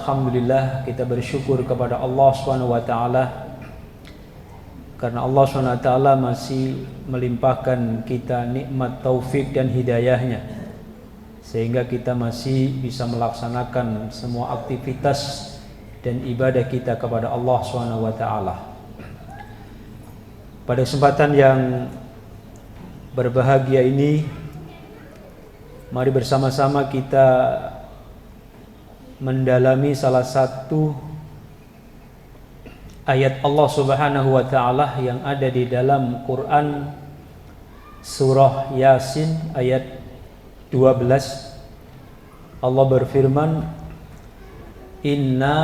alhamdulillah kita bersyukur kepada Allah Subhanahu wa taala karena Allah Subhanahu wa taala masih melimpahkan kita nikmat taufik dan hidayahnya sehingga kita masih bisa melaksanakan semua aktivitas dan ibadah kita kepada Allah Subhanahu wa taala. Pada kesempatan yang berbahagia ini, mari bersama-sama kita mendalami salah satu ayat Allah Subhanahu wa taala yang ada di dalam Quran surah Yasin ayat 12. Allah berfirman, "Inna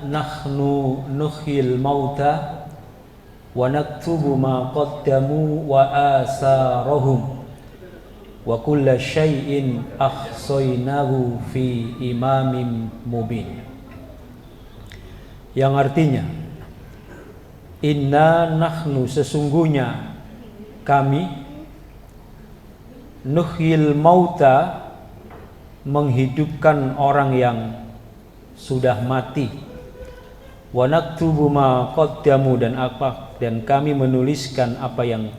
nahnu nuhyil mauta wa naktubu ma qaddamu wa asarahum wa kulla syai'in ahsaynahu fi imamin mubin." Yang artinya, inna nahnu, sesungguhnya kami, nuhyil mauta, menghidupkan orang yang sudah mati, wa naktubu ma qaddamu, dan kami menuliskan apa yang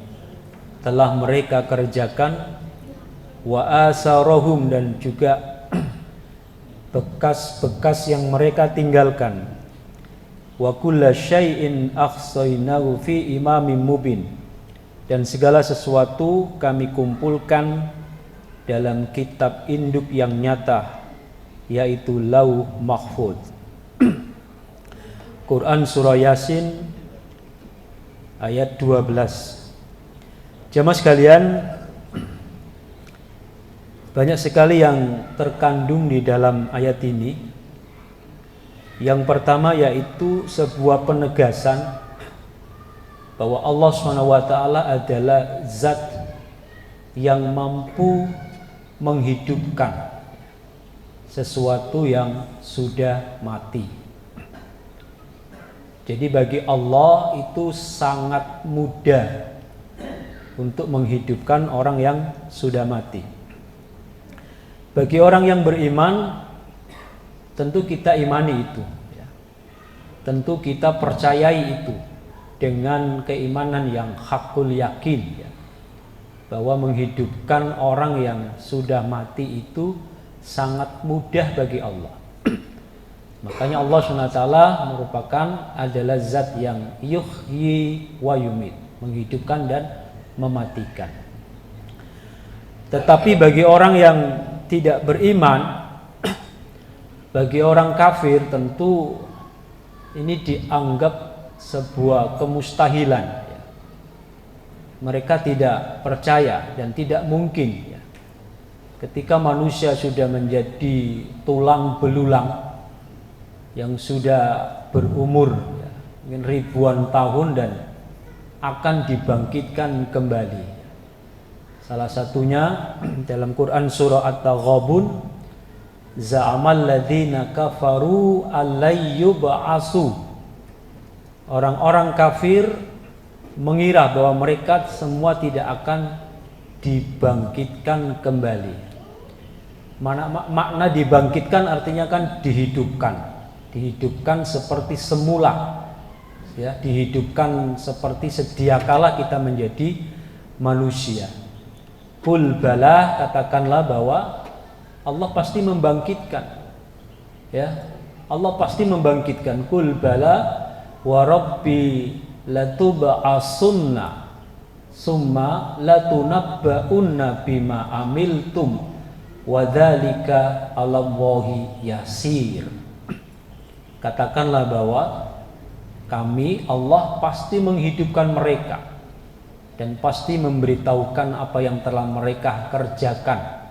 telah mereka kerjakan, wa asarahum, dan juga bekas-bekas yang mereka tinggalkan, wa kulla syai'in ahsaynahu fi imamin mubin, dan segala sesuatu kami kumpulkan dalam kitab induk yang nyata, yaitu Lauh Mahfuz. Quran surah Yasin ayat 12. Jamaah sekalian, banyak sekali yang terkandung di dalam ayat ini. Yang pertama yaitu sebuah penegasan bahwa Allah SWT adalah zat yang mampu menghidupkan sesuatu yang sudah mati. Jadi bagi Allah itu sangat mudah untuk menghidupkan orang yang sudah mati. Bagi orang yang beriman, tentu kita imani itu, tentu kita percayai itu dengan keimanan yang hakul yakin, bahwa menghidupkan orang yang sudah mati itu sangat mudah bagi Allah. Makanya Allah SWT merupakan adalah zat yang yuhyi wa yumit, menghidupkan dan mematikan. Tetapi bagi orang yang tidak beriman, bagi orang kafir, tentu ini dianggap sebuah kemustahilan. Mereka tidak percaya dan tidak mungkin ketika manusia sudah menjadi tulang belulang yang sudah berumur mungkin ribuan tahun dan akan dibangkitkan kembali. Salah satunya dalam Quran surah At-Taghabun, za'amal ladzina kafaru allayyub'asu. Orang-orang kafir mengira bahwa mereka semua tidak akan dibangkitkan kembali. Makna dibangkitkan artinya kan dihidupkan seperti semula, dihidupkan seperti sedia kala kita menjadi manusia. Qul bala, katakanlah bahwa Allah pasti membangkitkan, Allah pasti membangkitkan. Qul bala wa rabbi latub'asunna summa latunabba'unna bima amiltum wa dzalika 'alallahi yasir. Katakanlah bahwa kami, Allah, pasti menghidupkan mereka dan pasti memberitahukan apa yang telah mereka kerjakan,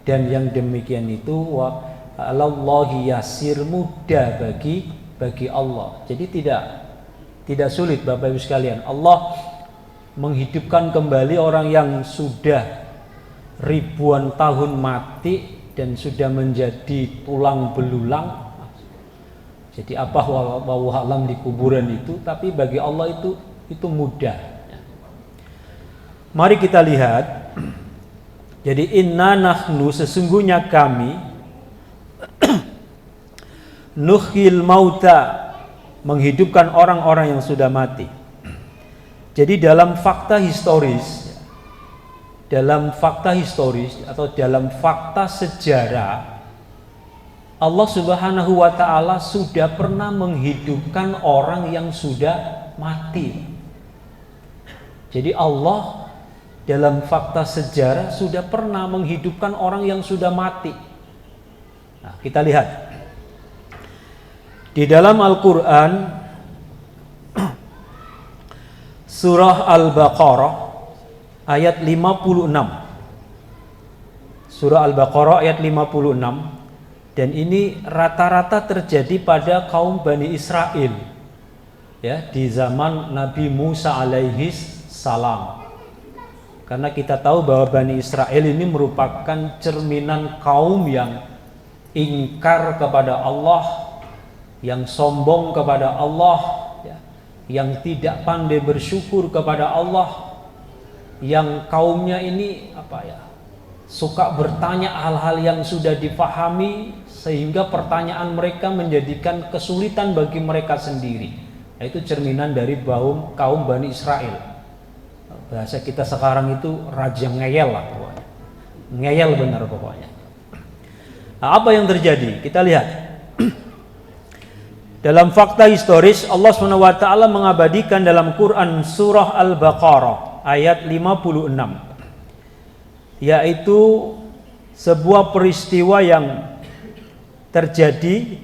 dan yang demikian itu wa 'alallahi yasir, mudah bagi Allah. Jadi tidak sulit Bapak Ibu sekalian. Allah menghidupkan kembali orang yang sudah ribuan tahun mati dan sudah menjadi tulang belulang. Jadi apa wallahu alam di kuburan itu, tapi bagi Allah itu mudah. Mari kita lihat. Jadi inna nahnu, sesungguhnya kami, nuhyil mauta, menghidupkan orang-orang yang sudah mati. Jadi dalam fakta historis atau dalam fakta sejarah, Allah Subhanahu wa ta'ala sudah pernah menghidupkan orang yang sudah mati. Jadi Allah dalam fakta sejarah sudah pernah menghidupkan orang yang sudah mati. Nah, kita lihat di dalam Al-Quran, surah Al-Baqarah ayat 56. Surah Al-Baqarah ayat 56. Dan ini rata-rata terjadi pada kaum Bani Israel, ya, di zaman Nabi Musa alaihi salam. Karena kita tahu bahwa Bani Israel ini merupakan cerminan kaum yang ingkar kepada Allah, yang sombong kepada Allah, ya, yang tidak pandai bersyukur kepada Allah, yang kaumnya ini suka bertanya hal-hal yang sudah difahami, sehingga pertanyaan mereka menjadikan kesulitan bagi mereka sendiri. Nah, itu cerminan dari kaum Bani Israel. Bahasa kita sekarang itu raja ngeyel lah pokoknya. Ngeyel benar pokoknya. Nah, apa yang terjadi? Kita lihat. Dalam fakta historis, Allah SWT mengabadikan dalam Quran surah Al-Baqarah ayat 56, yaitu sebuah peristiwa yang terjadi.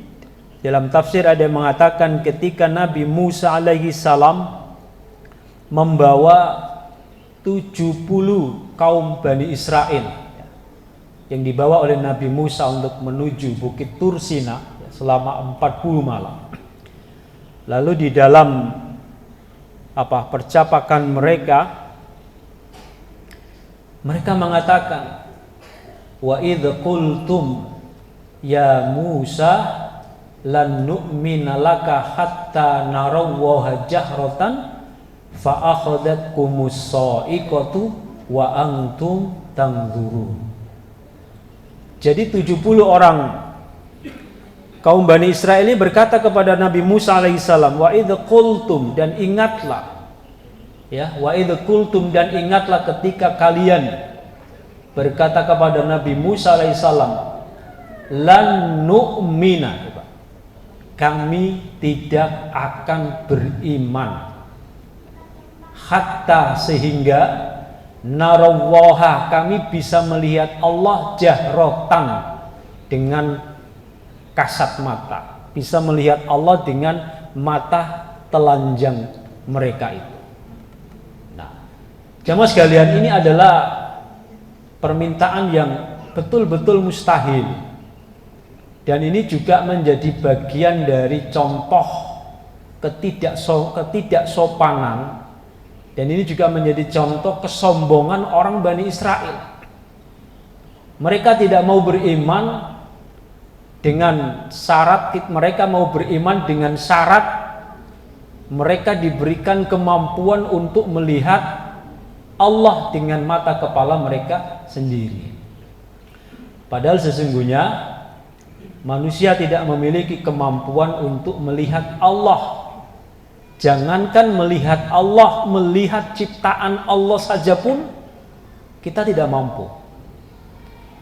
Dalam tafsir ada yang mengatakan ketika Nabi Musa alaihi salam membawa 70 kaum Bani Israel yang dibawa oleh Nabi Musa untuk menuju Bukit Tursina selama 40 malam. Lalu di dalam percapakan mereka mengatakan, wa idh qultum ya Musa lan nu'mina laka hatta narawwaha jahratan fa akhadhatkumus sa'iqatu wa antum tanzurun. Jadi 70 orang kaum Bani Israel ini berkata kepada Nabi Musa alaihissalam, wa idh qultum, dan ingatlah, ya, wa idh qultum, dan ingatlah ketika kalian berkata kepada Nabi Musa alaihissalam, lan nu'mina, kami tidak akan beriman, hatta, sehingga narawwaha, kami bisa melihat Allah jahrotan, dengan kasat mata, bisa melihat Allah dengan mata telanjang mereka itu. Nah, jamaah sekalian, ini adalah permintaan yang betul-betul mustahil. Dan ini juga menjadi bagian dari contoh ketidaksopanan, dan ini juga menjadi contoh kesombongan orang Bani Israel. Mereka tidak mau beriman dengan syarat, mereka mau beriman dengan syarat mereka diberikan kemampuan untuk melihat Allah dengan mata kepala mereka sendiri. Padahal sesungguhnya manusia tidak memiliki kemampuan untuk melihat Allah. Jangankan melihat Allah, melihat ciptaan Allah saja pun kita tidak mampu.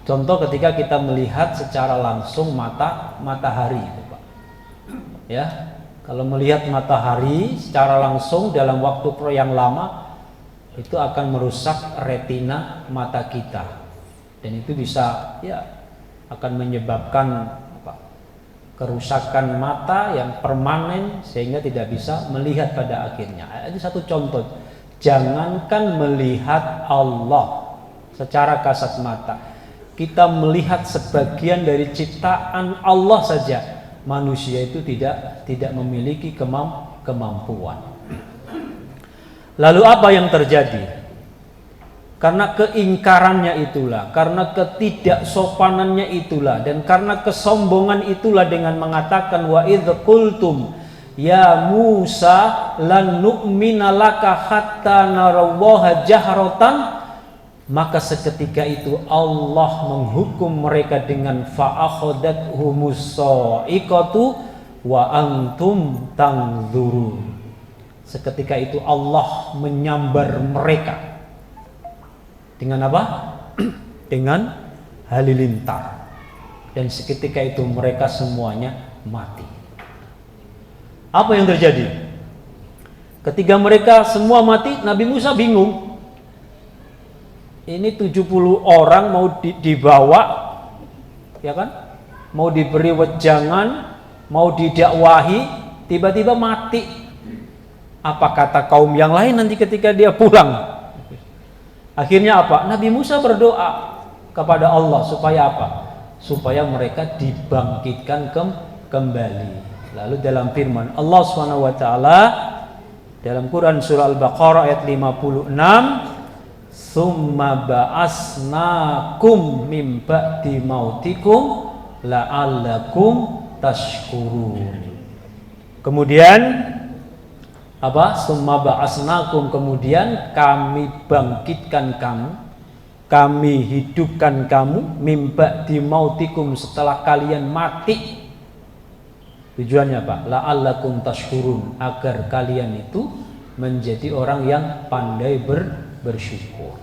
Contoh ketika kita melihat secara langsung matahari, Pak. Ya, kalau melihat matahari secara langsung dalam waktu yang lama, itu akan merusak retina mata kita. Dan itu bisa, ya, akan menyebabkan kerusakan mata yang permanen sehingga tidak bisa melihat pada akhirnya. Itu satu contoh. Jangankan melihat Allah secara kasat mata, kita melihat sebagian dari ciptaan Allah saja, manusia itu tidak memiliki kemampuan. Lalu apa yang terjadi? Karena keingkarannya itulah, karena ketidaksopanannya itulah, dan karena kesombongan itulah, dengan mengatakan wa idz qultum ya Musa lan nu'mina laka hatta narawwaha jahratan maka seketika itu Allah menghukum mereka dengan fa'akhadathumus sha'iqatu wa antum tanzurun. Seketika itu Allah menyambar mereka dengan apa? Dengan halilintar. Dan seketika itu mereka semuanya mati. Apa yang terjadi? Ketika mereka semua mati, Nabi Musa bingung. Ini 70 orang mau dibawa, ya kan? Mau diberi wejangan, mau didakwahi, tiba-tiba mati. Apa kata kaum yang lain nanti ketika dia pulang? Akhirnya apa? Nabi Musa berdoa kepada Allah supaya apa? Supaya mereka dibangkitkan kembali. Lalu dalam firman Allah SWT dalam Quran surah Al-Baqarah ayat 56, summa ba'asnakum min ba'di mautikum la'allakum tashkurun. Kemudian apa? Summa ba'asnakum, kemudian kami bangkitkan kamu, kami hidupkan kamu min ba'di mautikum, setelah kalian mati. Tujuannya apa? La'allakum tashkurun, agar kalian itu menjadi orang yang pandai bersyukur.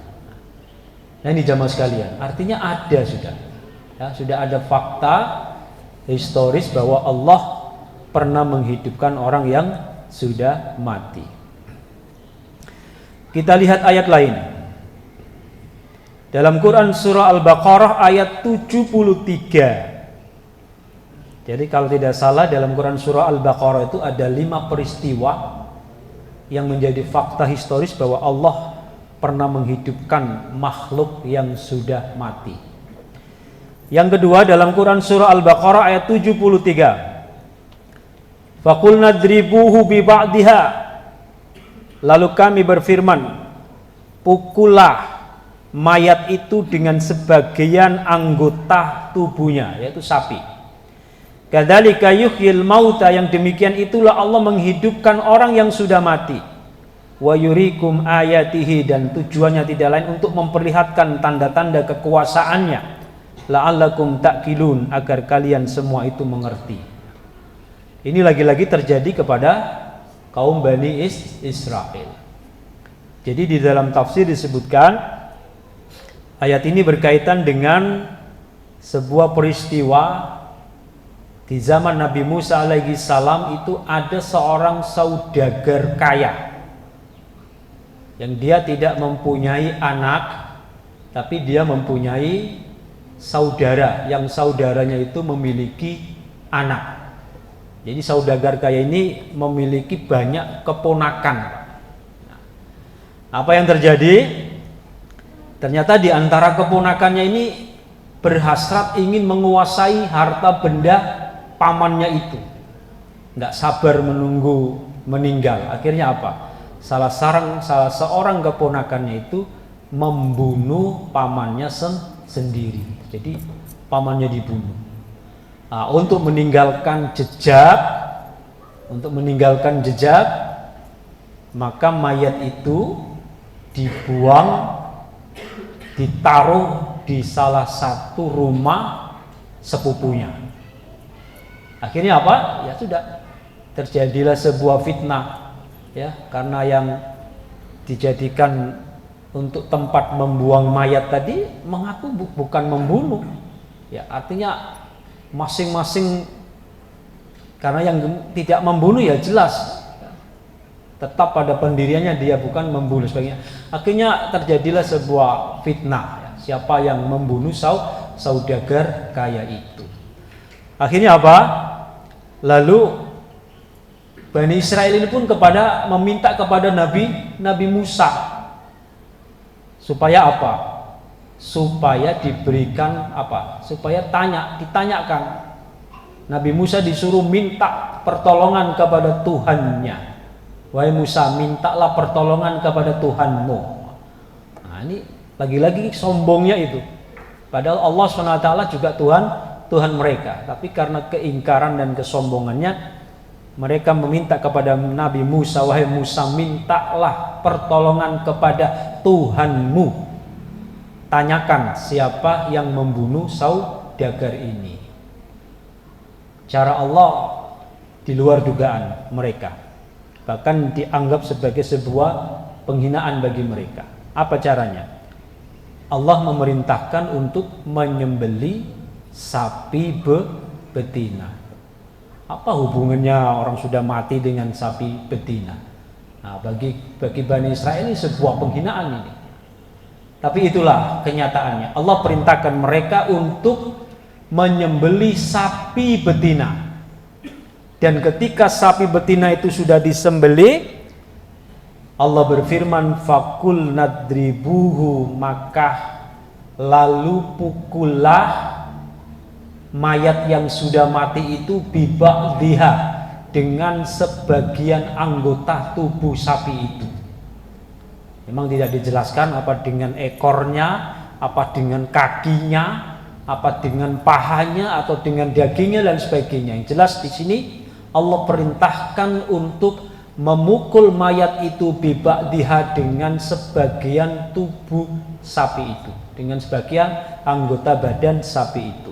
Nah ini jamaah sekalian, artinya ada sudah, ya, sudah ada fakta historis bahwa Allah pernah menghidupkan orang yang sudah mati. Kita lihat ayat lain dalam Quran surah Al-Baqarah ayat 73. Jadi kalau tidak salah dalam Quran surah Al-Baqarah itu ada 5 peristiwa yang menjadi fakta historis bahwa Allah pernah menghidupkan makhluk yang sudah mati. Yang kedua dalam Quran surah Al-Baqarah ayat 73. Faqulna dribuhu bi ba'diha. Lalu kami berfirman, pukullah mayat itu dengan sebagian anggota tubuhnya, yaitu sapi. Kadzalika yuhyil mauta, yang demikian itulah Allah menghidupkan orang yang sudah mati. Wa yurikum ayatihi, dan tujuannya tidak lain untuk memperlihatkan tanda-tanda kekuasaannya. La'allakum ta'qilun, agar kalian semua itu mengerti. Ini lagi-lagi terjadi kepada kaum Bani Israel. Jadi di dalam tafsir disebutkan ayat ini berkaitan dengan sebuah peristiwa di zaman Nabi Musa alaihi salam. Itu ada seorang saudagar kaya yang dia tidak mempunyai anak, tapi dia mempunyai saudara, yang saudaranya itu memiliki anak. Jadi saudagar kaya ini memiliki banyak keponakan. Apa yang terjadi? Ternyata di antara keponakannya ini berhasrat ingin menguasai harta benda pamannya itu. Nggak sabar menunggu meninggal. Akhirnya apa? Salah seorang keponakannya itu membunuh pamannya sendiri. Jadi pamannya dibunuh. Nah, untuk meninggalkan jejak, maka mayat itu dibuang, ditaruh di salah satu rumah sepupunya. Akhirnya apa? Ya sudah, terjadilah sebuah fitnah. Ya, karena yang dijadikan untuk tempat membuang mayat tadi mengaku bukan membunuh. Ya, artinya masing-masing, karena yang tidak membunuh ya jelas tetap pada pendiriannya dia bukan membunuh sebagainya. Akhirnya terjadilah sebuah fitnah. Ya, siapa yang membunuh saudagar kaya itu? Akhirnya apa? Lalu Bani Israel ini pun meminta kepada Nabi Musa supaya apa? Supaya diberikan apa? Supaya ditanyakan. Nabi Musa disuruh minta pertolongan kepada Tuhannya. Wahai Musa, mintalah pertolongan kepada Tuhanmu. Nah, ini lagi-lagi sombongnya itu. Padahal Allah SWT juga Tuhan mereka. Tapi karena keingkaran dan kesombongannya, mereka meminta kepada Nabi Musa, wahai Musa, mintalah pertolongan kepada Tuhanmu. tanyakan siapa yang membunuh saudagar ini. Cara Allah di luar dugaan mereka, bahkan dianggap sebagai sebuah penghinaan bagi mereka. Apa caranya? Allah memerintahkan untuk menyembelih sapi betina. Apa hubungannya orang sudah mati dengan sapi betina? Nah, bagi Bani Israel ini sebuah penghinaan ini. Tapi itulah kenyataannya. Allah perintahkan mereka untuk menyembelih sapi betina. Dan ketika sapi betina itu sudah disembelih, Allah berfirman, fakul nadribuhu, maka lalu pukullah mayat yang sudah mati itu biba'dhiha, dengan sebagian anggota tubuh sapi itu. Memang tidak dijelaskan apa dengan ekornya, apa dengan kakinya, apa dengan pahanya, atau dengan dagingnya dan sebagainya. Yang jelas di sini Allah perintahkan untuk memukul mayat itu biba'dhiha, dengan sebagian tubuh sapi itu, dengan sebagian anggota badan sapi itu.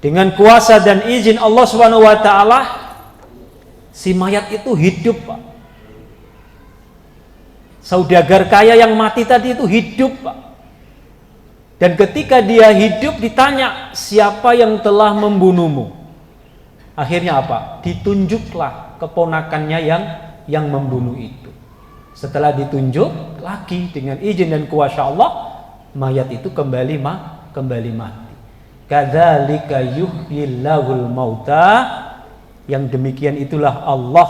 Dengan kuasa dan izin Allah Subhanahu wa taala, si mayat itu hidup, Pak. Saudagar kaya yang mati tadi itu hidup, Pak. Dan ketika dia hidup ditanya, siapa yang telah membunuhmu? Akhirnya apa? Ditunjuklah keponakannya yang membunuh itu. Setelah ditunjuk lagi dengan izin dan kuasa Allah, mayat itu kembali mati. Kadzalika yuhyillahul mauta, yang demikian itulah Allah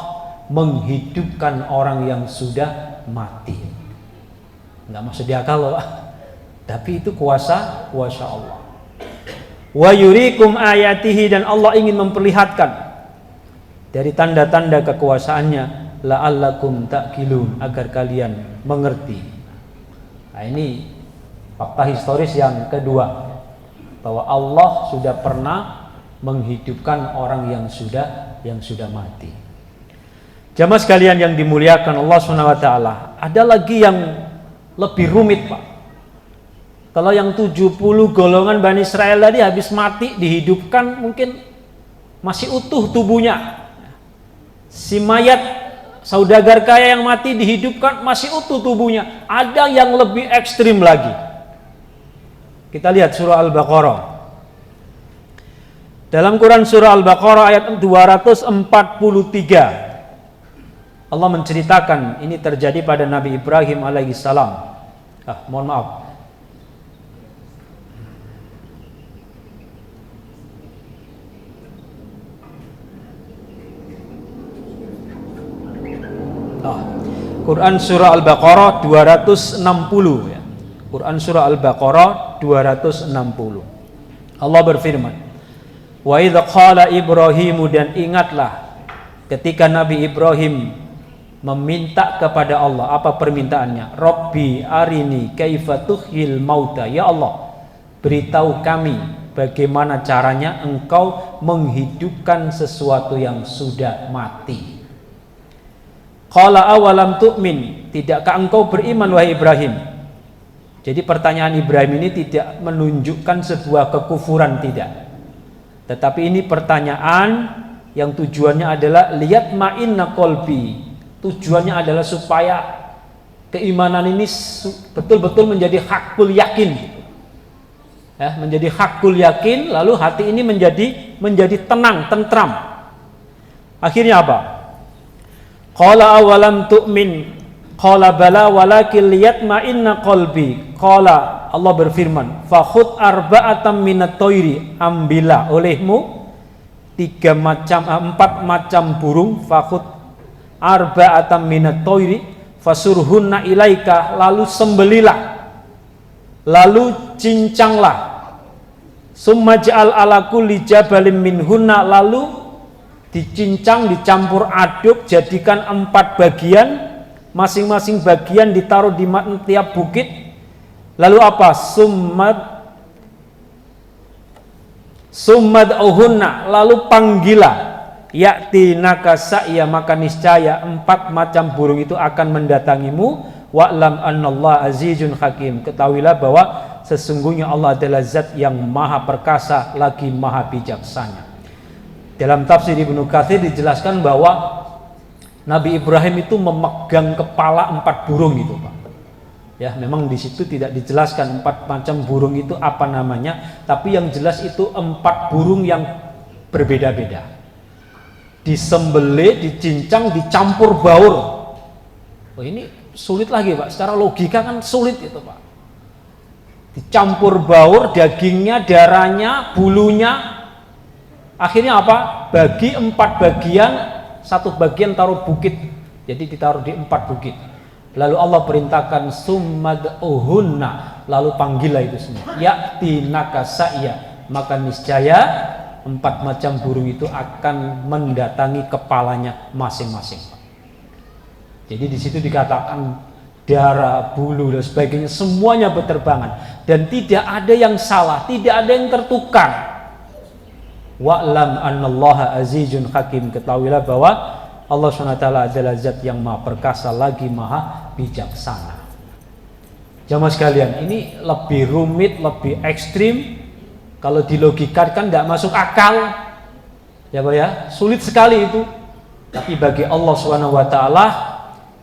menghidupkan orang yang sudah mati. Enggak masuk di akal loh, tapi itu kuasa Allah. Wa yurikum ayatihi, dan Allah ingin memperlihatkan dari tanda-tanda kekuasaannya, la'allakum ta'qilun, agar kalian mengerti. Nah, ini fakta historis yang kedua, bahwa Allah sudah pernah menghidupkan orang yang sudah mati. Jamaah sekalian yang dimuliakan Allah Subhanahu wa taala, ada lagi yang lebih rumit, Pak. Kalau yang 70 golongan Bani Israel tadi habis mati dihidupkan, mungkin masih utuh tubuhnya. Si mayat saudagar kaya yang mati dihidupkan masih utuh tubuhnya. Ada yang lebih ekstrim lagi. Kita lihat surah Al-Baqarah. Dalam Quran surah Al-Baqarah ayat 243, Allah menceritakan ini terjadi pada Nabi Ibrahim alaihissalam. Mohon maaf. Quran surah Al-Baqarah 260 ya. Quran surah Al-Baqarah 260. Allah berfirman, wa idz qala Ibrahimu, dan ingatlah ketika Nabi Ibrahim meminta kepada Allah. Apa permintaannya? Rabbi arini kaifa tuhyil mauta, ya Allah, beritahu kami bagaimana caranya engkau menghidupkan sesuatu yang sudah mati. Qala awalam tu'min, tidakkah engkau beriman wahai Ibrahim? Jadi pertanyaan Ibrahim ini tidak menunjukkan sebuah kekufuran, tidak. Tetapi ini pertanyaan yang tujuannya adalah lihat ma'inna qalbi. Tujuannya adalah supaya keimanan ini betul-betul menjadi hakul yakin. Ya, menjadi hakul yakin, lalu hati ini menjadi tenang, tentram. Akhirnya apa? Qala awalam tu'min, qala bala walakin liyatma'inna qalbi. Qala, Allah berfirman, fakhud arba'atam minat toiri, ambillah olehmu 4 macam burung, fakhud arba'atam minat toiri fasurhunna ilaika, lalu sembelilah, lalu cincanglah, summa ja'al ala kulli jabalin minhunna, lalu dicincang, dicampur aduk, jadikan 4 bagian, masing-masing bagian ditaruh di tiap bukit. Lalu apa? Summad uhunna, lalu panggilah, yakti nakasa, ya maka niscaya 4 macam burung itu akan mendatangimu, Wa'lam annallaha azizun hakim. Ketahuilah bahwa sesungguhnya Allah adalah zat yang maha perkasa lagi maha bijaksana. Dalam tafsir Ibnu Katsir dijelaskan bahwa Nabi Ibrahim itu memegang kepala 4 burung itu, Pak. Ya, memang di situ tidak dijelaskan 4 macam burung itu apa namanya, tapi yang jelas itu 4 burung yang berbeda-beda. Disembelih, dicincang, dicampur baur. Oh, ini sulit lagi, Pak. Secara logika kan sulit itu, Pak. Dicampur baur, dagingnya, darahnya, bulunya. Akhirnya apa? Bagi 4 bagian, 1 bagian taruh bukit. Jadi ditaruh di 4 bukit. Lalu Allah perintahkan summad'uhunna, lalu panggillah itu semua. Ya'tinaka sa'ya, maka niscaya 4 macam burung itu akan mendatangi kepalanya masing-masing. Jadi di situ dikatakan darah, bulu dan sebagainya semuanya berterbangan dan tidak ada yang salah, tidak ada yang tertukar. Wa'lam annallaha azizun hakim. Ketahuilah bahwa Allah SWT adalah zat yang maha perkasa lagi maha bijaksana. Jamaah sekalian, ini lebih rumit, lebih ekstrim. Kalau dilogikakan tidak masuk akal, ya Pak ya, sulit sekali itu. Tapi bagi Allah SWT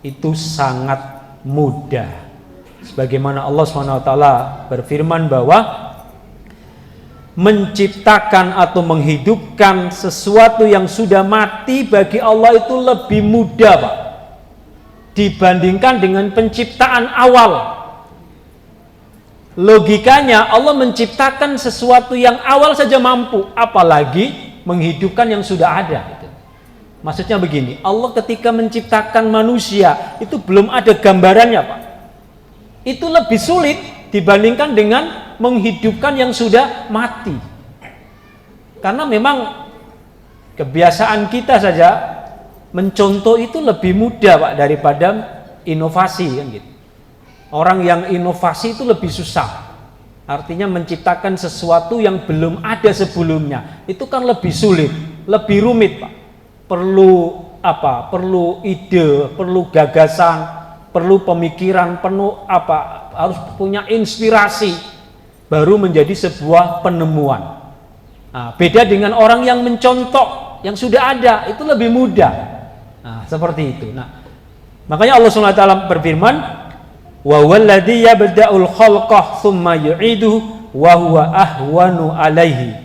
itu sangat mudah. Sebagaimana Allah SWT berfirman bahwa menciptakan atau menghidupkan sesuatu yang sudah mati bagi Allah itu lebih mudah, Pak, dibandingkan dengan penciptaan awal. Logikanya Allah menciptakan sesuatu yang awal saja mampu, apalagi menghidupkan yang sudah ada. Maksudnya begini, Allah ketika menciptakan manusia itu belum ada gambarannya, Pak. Itu lebih sulit dibandingkan dengan menghidupkan yang sudah mati. Karena memang kebiasaan kita saja mencontoh itu lebih mudah, Pak, daripada inovasi kan gitu. Orang yang inovasi itu lebih susah. Artinya menciptakan sesuatu yang belum ada sebelumnya. Itu kan lebih sulit, lebih rumit, Pak. Perlu apa? Perlu ide, perlu gagasan, perlu pemikiran, perlu apa? Harus punya inspirasi baru menjadi sebuah penemuan. Nah, beda dengan orang yang mencontoh yang sudah ada, itu lebih mudah. Nah, seperti itu. Nah, makanya Allah SWT berfirman, wa walladzi yabda'ul khalqa tsumma yu'iduhu wa huwa ahwanu alaihi.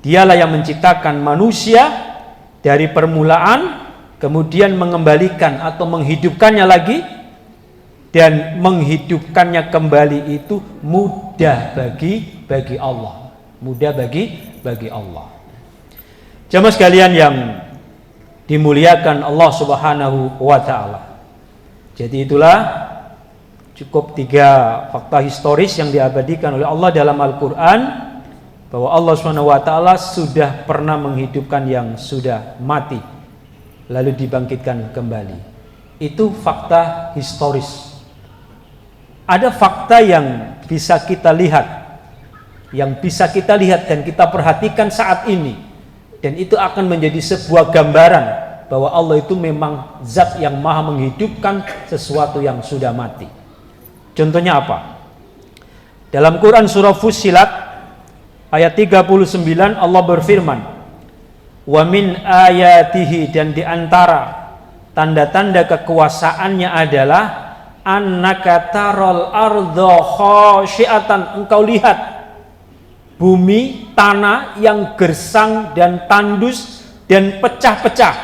Dialah yang menciptakan manusia dari permulaan, kemudian mengembalikan atau menghidupkannya lagi, dan menghidupkannya kembali itu mudah bagi Allah, mudah bagi Allah. Jamaah sekalian yang dimuliakan Allah Subhanahu wa taala. Jadi itulah cukup 3 fakta historis yang diabadikan oleh Allah dalam Al-Qur'an, bahwa Allah SWT sudah pernah menghidupkan yang sudah mati lalu dibangkitkan kembali. Itu fakta historis. Ada fakta yang bisa kita lihat, dan kita perhatikan saat ini, dan itu akan menjadi sebuah gambaran bahwa Allah itu memang zat yang maha menghidupkan sesuatu yang sudah mati. Contohnya apa? Dalam Quran surah Fussilat ayat 39 Allah berfirman, wa min ayatihi, dan diantara tanda-tanda kekuasaannya adalah annaka taral ardha khasyiatan, engkau lihat bumi, tanah yang gersang dan tandus dan pecah-pecah.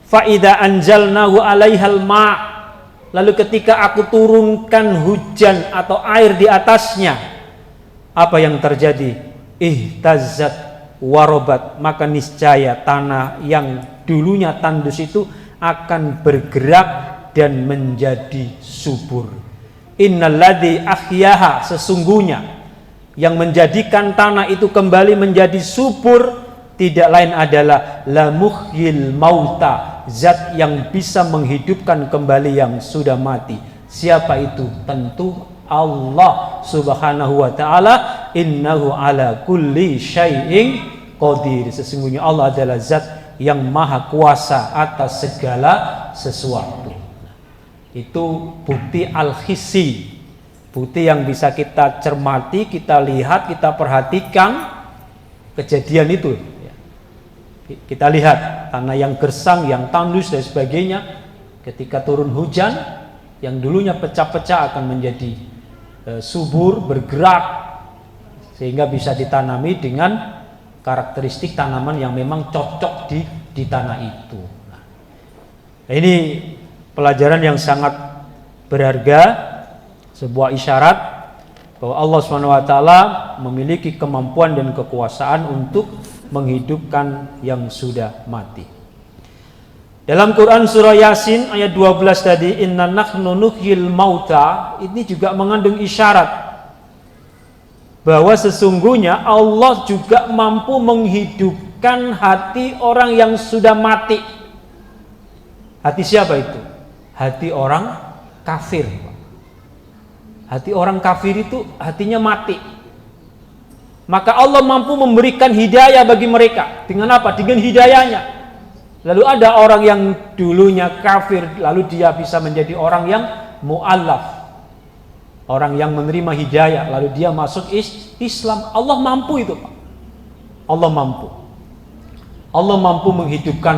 Fa idza anzalnahu 'alaihal ma', lalu ketika aku turunkan hujan atau air di atasnya, apa yang terjadi? Ihtazzat warobat, maka niscaya tanah yang dulunya tandus itu akan bergerak dan menjadi subur. Innalladzi ahyaha, sesungguhnya yang menjadikan tanah itu kembali menjadi subur tidak lain adalah la muhyil mauta, zat yang bisa menghidupkan kembali yang sudah mati. Siapa itu? Tentu Allah Subhanahu wa taala. Innahu ala kulli syai'in qadir, sesungguhnya Allah adalah zat yang maha kuasa atas segala sesuatu. Itu bukti al-hissi, bukti yang bisa kita cermati, kita lihat, kita perhatikan kejadian itu. Kita lihat tanah yang gersang, yang tandus dan sebagainya. Ketika turun hujan, yang dulunya pecah-pecah akan menjadi subur, bergerak, sehingga bisa ditanami dengan karakteristik tanaman yang memang cocok di tanah itu. Nah, ini pelajaran yang sangat berharga, sebuah isyarat bahwa Allah SWT memiliki kemampuan dan kekuasaan untuk menghidupkan yang sudah mati. Dalam Quran surah Yasin ayat 12 tadi, inna nahnu nuhyil mauta, ini juga mengandung isyarat bahwa sesungguhnya Allah juga mampu menghidupkan hati orang yang sudah mati. Hati siapa itu? Hati orang kafir. Hati orang kafir itu hatinya mati. Maka Allah mampu memberikan hidayah bagi mereka. Dengan apa? Dengan hidayahnya. Lalu ada orang yang dulunya kafir, lalu dia bisa menjadi orang yang mu'allaf, orang yang menerima hidayah, lalu dia masuk Islam. Allah mampu itu, Pak. Allah mampu. Allah mampu menghidupkan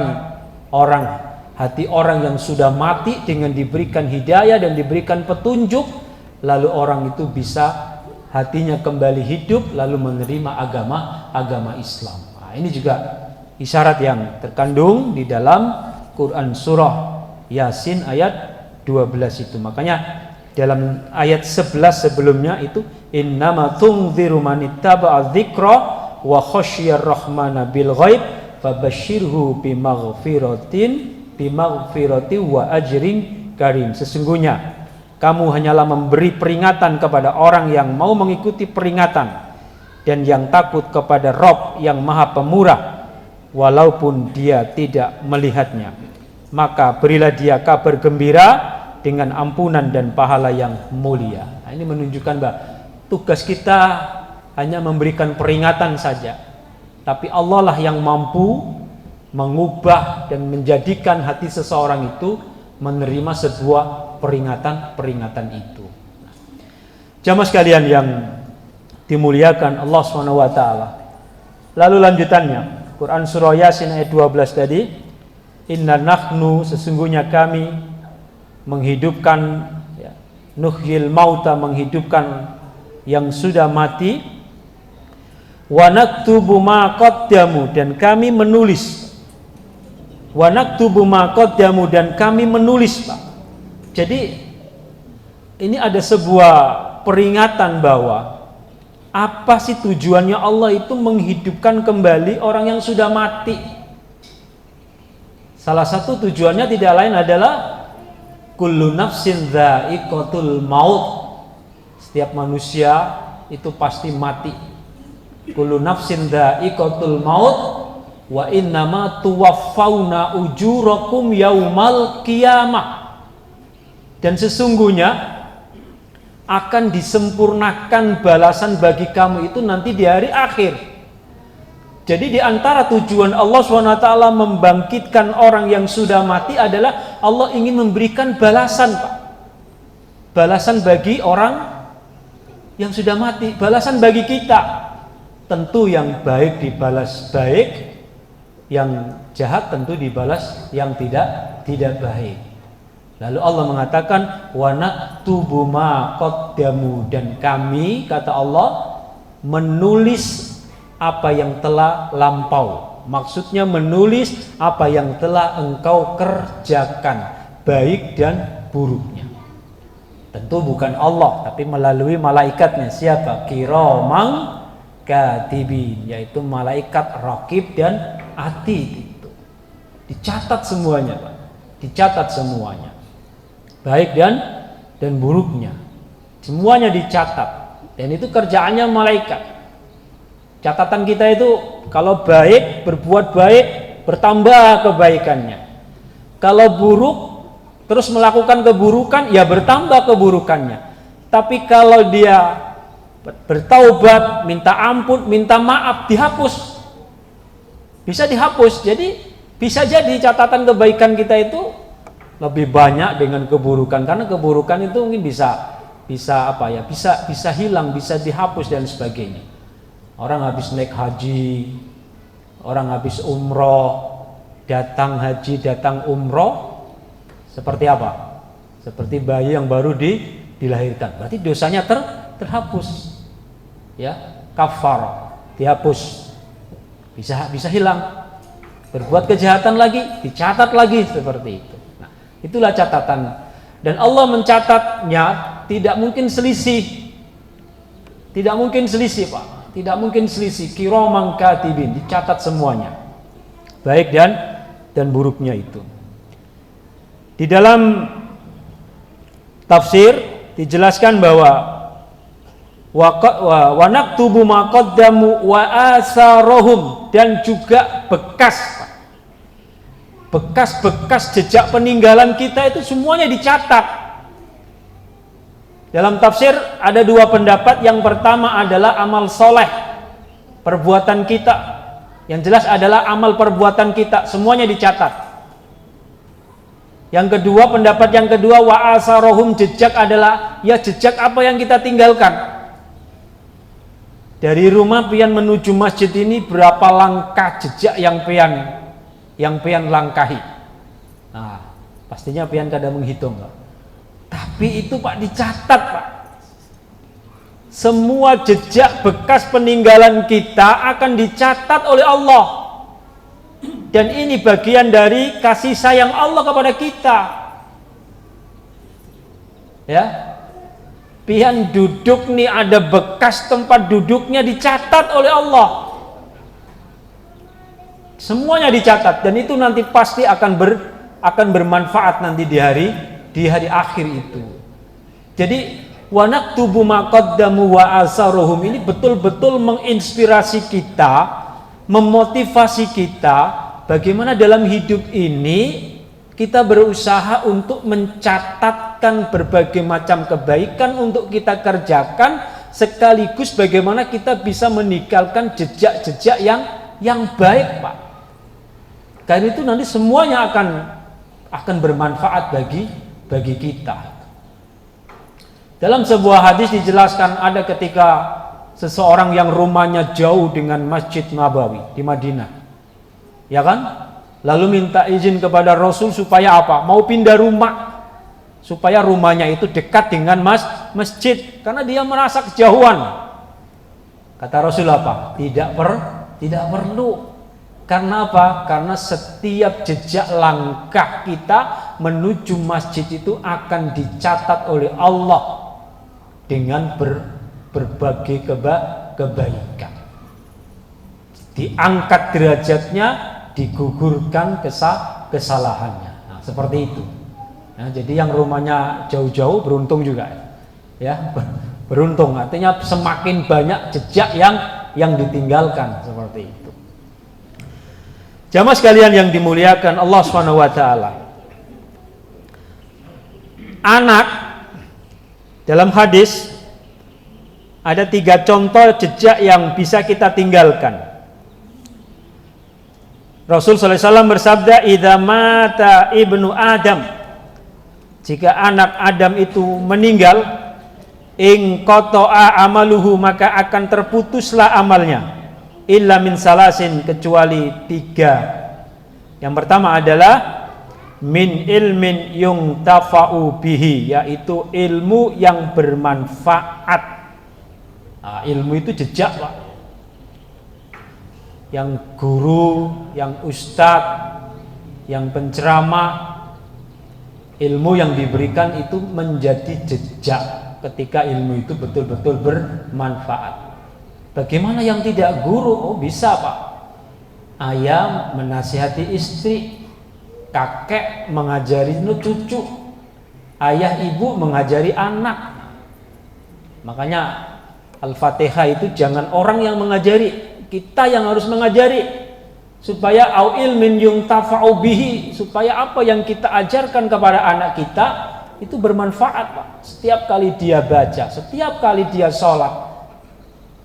hati orang yang sudah mati dengan diberikan hidayah dan diberikan petunjuk, lalu orang itu bisa hatinya kembali hidup, lalu menerima agama Islam. Nah, ini juga isyarat yang terkandung di dalam Quran surah Yasin ayat 12 itu. Makanya dalam ayat 11 sebelumnya itu innama tunziru man ittaba'a dzikra wa khasyiyar rahmana bil ghaib fabashshirhu bimaghfirati wa ajrin karim. Sesungguhnya kamu hanyalah memberi peringatan kepada orang yang mau mengikuti peringatan dan yang takut kepada Rabb yang Maha Pemurah walaupun dia tidak melihatnya. Maka berilah dia kabar gembira dengan ampunan dan pahala yang mulia. Nah, ini menunjukkan bahwa tugas kita hanya memberikan peringatan saja, tapi Allah lah yang mampu mengubah dan menjadikan hati seseorang itu menerima sebuah peringatan itu. Jamaah sekalian yang dimuliakan Allah SWT. Lalu lanjutannya Quran surah Yasin ayat 12 tadi, inna nahnu, sesungguhnya kami menghidupkan, nuhyil mauta, menghidupkan yang sudah mati, wa naktubu ma qaddamu, dan kami menulis, wa naktubu ma qaddamu, dan kami menulis, Pak. Jadi ini ada sebuah peringatan bahwa apa sih tujuannya Allah itu menghidupkan kembali orang yang sudah mati. Salah satu tujuannya tidak lain adalah kullu nafsin dha'iqatul maut. Setiap manusia itu pasti mati. Kullu nafsin dha'iqatul maut wa innama tuwaffawna ujurakum yaumal qiyamah. Dan sesungguhnya akan disempurnakan balasan bagi kamu itu nanti di hari akhir. Jadi di antara tujuan Allah SWT membangkitkan orang yang sudah mati adalah Allah ingin memberikan balasan, Pak. Balasan bagi orang yang sudah mati, balasan bagi kita. Tentu yang baik dibalas baik, yang jahat tentu dibalas yang tidak baik. Lalu Allah mengatakan wa naktubu ma qaddamu, dan kami, kata Allah, menulis apa yang telah lampau. Maksudnya menulis apa yang telah engkau kerjakan, baik dan buruknya. Tentu bukan Allah, tapi melalui malaikatnya. Siapa? Kiramang katibin, yaitu malaikat raqib dan atid. Itu dicatat semuanya, Pak. Dicatat semuanya, baik dan buruknya, semuanya dicatat. Dan itu kerjaannya malaikat. Catatan kita itu kalau baik, berbuat baik, bertambah kebaikannya. Kalau buruk, terus melakukan keburukan, ya bertambah keburukannya. Tapi kalau dia bertaubat, minta ampun, minta maaf, dihapus. Bisa dihapus. Jadi bisa jadi catatan kebaikan kita itu lebih banyak dengan keburukan, karena keburukan itu mungkin bisa hilang, bisa dihapus dan sebagainya. Orang habis naik haji, orang habis umroh, datang haji, datang umroh, seperti apa? Seperti bayi yang baru dilahirkan. Berarti dosanya terhapus, ya, kafar, dihapus, bisa hilang. Berbuat kejahatan lagi, dicatat lagi, seperti itu. Nah, itulah catatan. Dan Allah mencatatnya tidak mungkin selisih, Pak. Tidak mungkin selisih, kiraman katibin, dicatat semuanya, baik dan buruknya itu. Di dalam tafsir dijelaskan bahwa wa naktubu ma qaddamu wa asarahum, dan juga bekas jejak peninggalan kita itu semuanya dicatat. Dalam tafsir ada dua pendapat. Yang pertama adalah amal soleh, perbuatan kita. Yang jelas adalah amal perbuatan kita, semuanya dicatat. Yang kedua, pendapat yang kedua, wa asarohum, jejak adalah ya jejak apa yang kita tinggalkan. Dari rumah pian menuju masjid ini berapa langkah jejak yang pian langkahi. Nah, pastinya pian kadang menghitung, Pak. Tapi itu, Pak, dicatat, Pak. Semua jejak bekas peninggalan kita akan dicatat oleh Allah. Dan ini bagian dari kasih sayang Allah kepada kita. Ya. Pian duduk nih, ada bekas tempat duduknya dicatat oleh Allah. Semuanya dicatat, dan itu nanti pasti akan bermanfaat nanti di hari akhir itu. Jadi wa naktubu ma qaddamu wa asaruhum ini betul-betul menginspirasi kita, memotivasi kita bagaimana dalam hidup ini kita berusaha untuk mencatatkan berbagai macam kebaikan untuk kita kerjakan, sekaligus bagaimana kita bisa meninggalkan jejak-jejak yang baik, Pak. Karena itu nanti semuanya akan bermanfaat bagi kita. Dalam sebuah hadis dijelaskan ada ketika seseorang yang rumahnya jauh dengan Masjid Nabawi di Madinah, ya kan? Lalu minta izin kepada Rasul supaya apa? Mau pindah rumah, supaya rumahnya itu dekat dengan masjid, karena dia merasa kejauhan. Kata Rasul apa? Tidak perlu. Karena apa? Karena setiap jejak langkah kita menuju masjid itu akan dicatat oleh Allah dengan berbagai kebaikan. Diangkat derajatnya, digugurkan kesalahannya. Nah, seperti itu. Nah, jadi yang rumahnya jauh-jauh beruntung juga, ya. Beruntung artinya semakin banyak jejak yang ditinggalkan, seperti itu. Jamaah sekalian yang dimuliakan Allah Subhanahu wa taala. Anak, dalam hadis ada 3 contoh jejak yang bisa kita tinggalkan. Rasul sallallahu alaihi wasallam bersabda, "Idza mata ibnu Adam," jika anak Adam itu meninggal, "in qata'a amaluhu," maka akan terputuslah amalnya. Illa min salasin, kecuali 3. Yang pertama adalah min ilmin yuntafa'u bihi, yaitu ilmu yang bermanfaat. Nah, ilmu itu jejak, Pak. Yang guru, yang ustadz, yang penceramah, ilmu yang diberikan itu menjadi jejak ketika ilmu itu betul-betul bermanfaat. Bagaimana yang tidak guru? Oh, bisa, Pak. Ayah menasihati istri, kakek mengajari cucu, ayah ibu mengajari anak. Makanya Al-Fatihah itu jangan orang yang mengajari, kita yang harus mengajari, supaya au ilmin yuntafa'u bihi, supaya apa yang kita ajarkan kepada anak kita itu bermanfaat, Pak. Setiap kali dia baca, setiap kali dia sholat,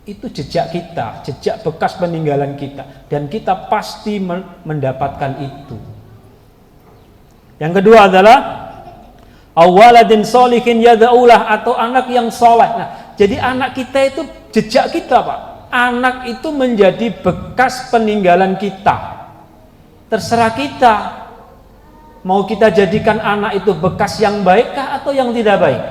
itu jejak kita, jejak bekas peninggalan kita, dan kita pasti mendapatkan itu. Yang kedua adalah awaladin solihin yadaulah, atau anak yang soleh. Nah, jadi anak kita itu jejak kita, Pak. Anak itu menjadi bekas peninggalan kita. Terserah kita, mau kita jadikan anak itu bekas yang baikkah atau yang tidak baik.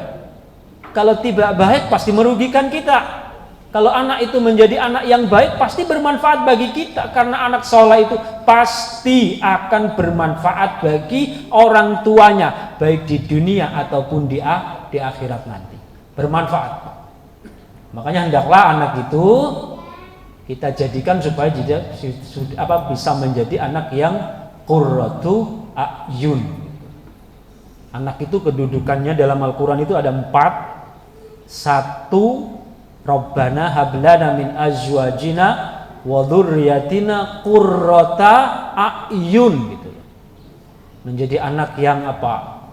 Kalau tidak baik pasti merugikan kita. Kalau anak itu menjadi anak yang baik pasti bermanfaat bagi kita, karena anak soleh itu pasti akan bermanfaat bagi orang tuanya, baik di dunia ataupun di akhirat nanti. Bermanfaat. Makanya hendaklah anak itu kita jadikan supaya bisa menjadi anak yang qurratu a'yun. Anak itu kedudukannya dalam Al-Quran itu ada 4. 1, Rabbana hablana min azwajina wa dzurriyyatina qurrata a'yun, gitu. Menjadi anak yang apa?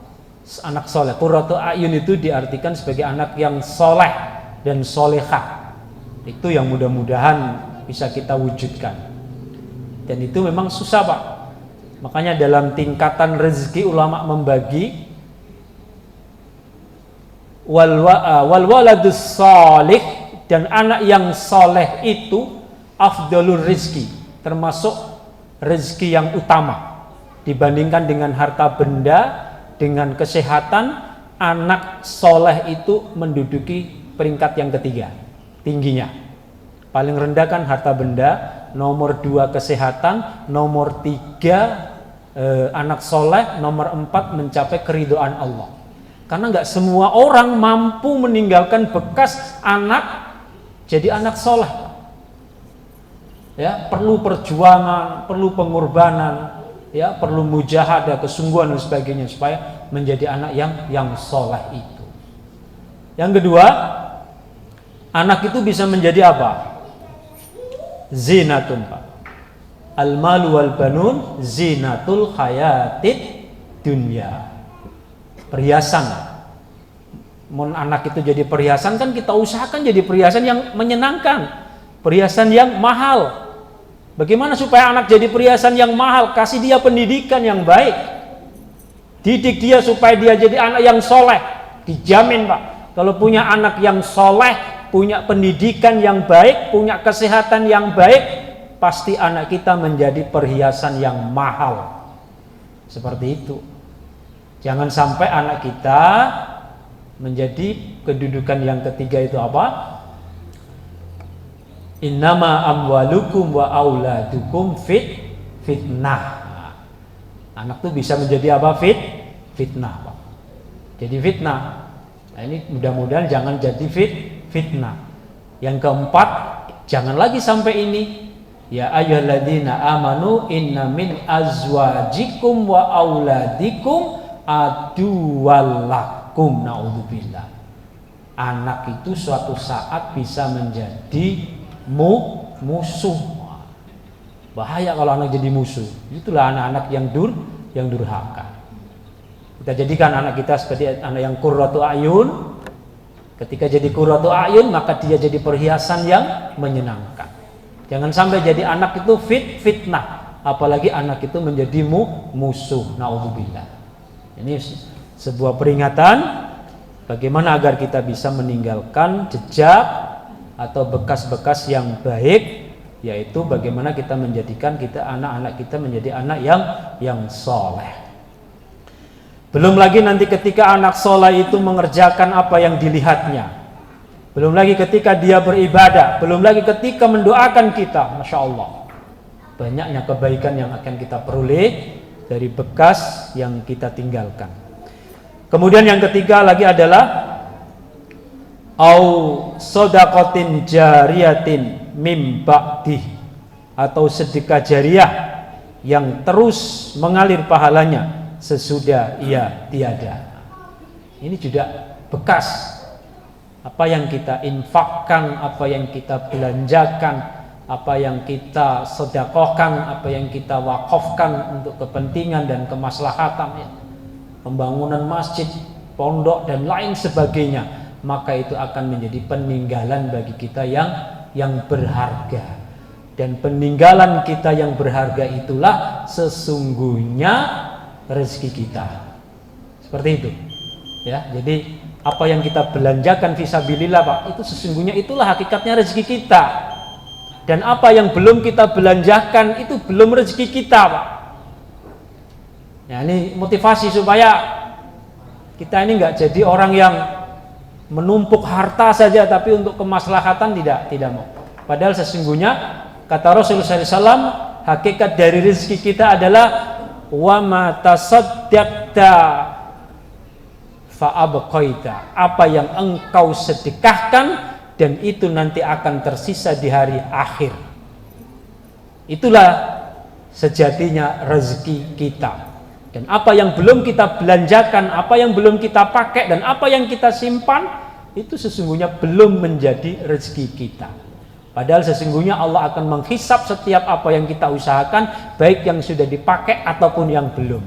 Anak soleh. Qurratu a'yun itu diartikan sebagai anak yang soleh dan solehah. Itu yang mudah-mudahan bisa kita wujudkan. Dan itu memang susah, Pak. Makanya dalam tingkatan rezeki ulama membagi wal waladus salih, dan anak yang soleh itu afdalur rizki, termasuk rezeki yang utama dibandingkan dengan harta benda, dengan kesehatan. Anak soleh itu menduduki peringkat yang ketiga tingginya. Paling rendah kan harta benda, nomor 2 kesehatan, nomor 3 anak soleh, nomor 4 mencapai keridhaan Allah. Karena nggak semua orang mampu meninggalkan bekas anak jadi anak soleh. Ya, perlu perjuangan, perlu pengorbanan, ya, perlu mujahadah, kesungguhan dan sebagainya supaya menjadi anak yang soleh itu. Yang kedua, anak itu bisa menjadi apa? Zinatun, Pak. Al-malu wal banun zinatul hayatid dunya. Perhiasan. Mun anak itu jadi perhiasan, kan kita usahakan jadi perhiasan yang menyenangkan, perhiasan yang mahal. Bagaimana supaya anak jadi perhiasan yang mahal? Kasih dia pendidikan yang baik, didik dia supaya dia jadi anak yang soleh. Dijamin, Pak, kalau punya anak yang soleh, punya pendidikan yang baik, punya kesehatan yang baik, pasti anak kita menjadi perhiasan yang mahal. Seperti itu. Jangan sampai anak kita menjadi kedudukan yang ketiga itu apa? Innama amwalukum wa auladukum fitnah. Anak tuh bisa menjadi apa? Fitnah, Pak. Jadi fitnah. Nah, ini mudah-mudahan jangan jadi fitnah. Yang keempat, jangan lagi sampai ini. Ya ayyuhalladzina amanu inna min azwajikum wa auladikum aduwallakum, naudzubillah. Anak itu suatu saat bisa menjadi musuh. Bahaya kalau anak jadi musuh. Itulah anak-anak yang durhaka. Kita jadikan anak kita seperti anak yang qurratu ayun. Ketika jadi qurratu ayun, maka dia jadi perhiasan yang menyenangkan. Jangan sampai jadi anak itu fitnah, apalagi anak itu menjadi musuh. Naudzubillah. Ini sebuah peringatan bagaimana agar kita bisa meninggalkan jejak atau bekas-bekas yang baik, yaitu bagaimana kita menjadikan anak-anak kita menjadi anak yang soleh. Belum lagi nanti ketika anak soleh itu mengerjakan apa yang dilihatnya, belum lagi ketika dia beribadah, belum lagi ketika mendoakan kita. Masya Allah, banyaknya kebaikan yang akan kita peroleh dari bekas yang kita tinggalkan. Kemudian yang ketiga lagi adalah au shadaqatin jariyatin mim ba'dih, atau sedekah jariah yang terus mengalir pahalanya sesudah ia tiada. Ini juga bekas apa yang kita infakkan, apa yang kita belanjakan, apa yang kita sedekahkan, apa yang kita wakafkan untuk kepentingan dan kemaslahatan, ya, pembangunan masjid, pondok dan lain sebagainya, maka itu akan menjadi peninggalan bagi kita yang berharga. Dan peninggalan kita yang berharga itulah sesungguhnya rezeki kita. Seperti itu. Ya, jadi apa yang kita belanjakan fisabilillah, Pak, itu sesungguhnya itulah hakikatnya rezeki kita. Dan apa yang belum kita belanjakan itu belum rezeki kita, Pak. Ya, ini motivasi supaya kita ini nggak jadi orang yang menumpuk harta saja tapi untuk kemaslahatan tidak mau. Padahal sesungguhnya kata Rasulullah SAW, hakikat dari rezeki kita adalah wa ma tasaddaqta fa abqaita, apa yang engkau sedekahkan dan itu nanti akan tersisa di hari akhir. Itulah sejatinya rezeki kita. Dan apa yang belum kita belanjakan, apa yang belum kita pakai dan apa yang kita simpan, itu sesungguhnya belum menjadi rezeki kita. Padahal sesungguhnya Allah akan menghisap setiap apa yang kita usahakan, baik yang sudah dipakai ataupun yang belum.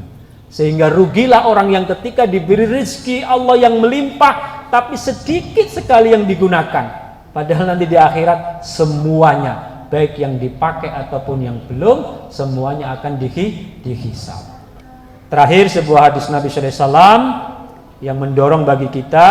Sehingga rugilah orang yang ketika diberi rezeki Allah yang melimpah, tapi sedikit sekali yang digunakan. Padahal nanti di akhirat semuanya, baik yang dipakai ataupun yang belum, semuanya akan dihisap. Terakhir sebuah hadis Nabi SAW yang mendorong bagi kita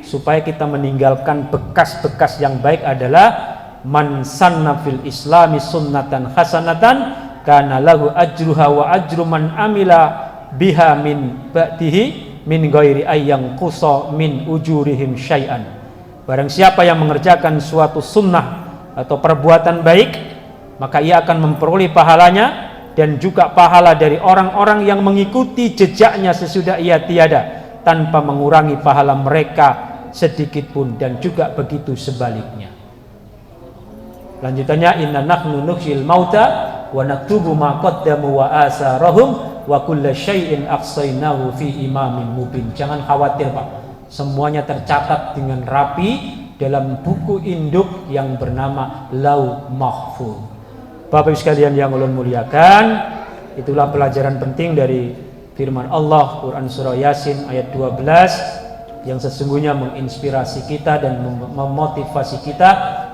supaya kita meninggalkan bekas-bekas yang baik adalah man sanna fil islami sunnatan hasanatan kana lahu ajruha wa ajru man amila biha min ba'dihi min ghairi ayyang qusa min ujurihim syai'an. Barang siapa yang mengerjakan suatu sunnah atau perbuatan baik, maka ia akan memperoleh pahalanya dan juga pahala dari orang-orang yang mengikuti jejaknya sesudah ia tiada, tanpa mengurangi pahala mereka sedikit pun, dan juga begitu sebaliknya. Lanjutannya, inna nahnu nuhyil mauta wa naktubu ma qaddamu wa asarahum wa kulla syai'in aqsainahu fi imamin mubin. Jangan khawatir, Pak, semuanya tercatat dengan rapi dalam buku induk yang bernama Lauh Mahfuz. Bapak Ibu sekalian yang ulun muliakan, itulah pelajaran penting dari firman Allah Quran surah Yasin ayat 12 yang sesungguhnya menginspirasi kita dan memotivasi kita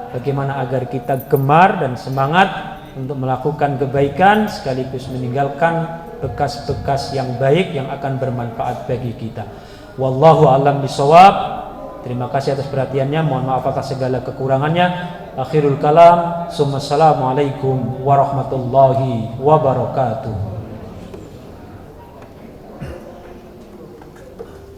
bagaimana agar kita gemar dan semangat untuk melakukan kebaikan sekaligus meninggalkan bekas-bekas yang baik yang akan bermanfaat bagi kita. Wallahu a'lam bishawab. Terima kasih atas perhatiannya. Mohon maaf atas segala kekurangannya. Akhirul kalam. Assalamualaikum warahmatullahi wabarakatuh.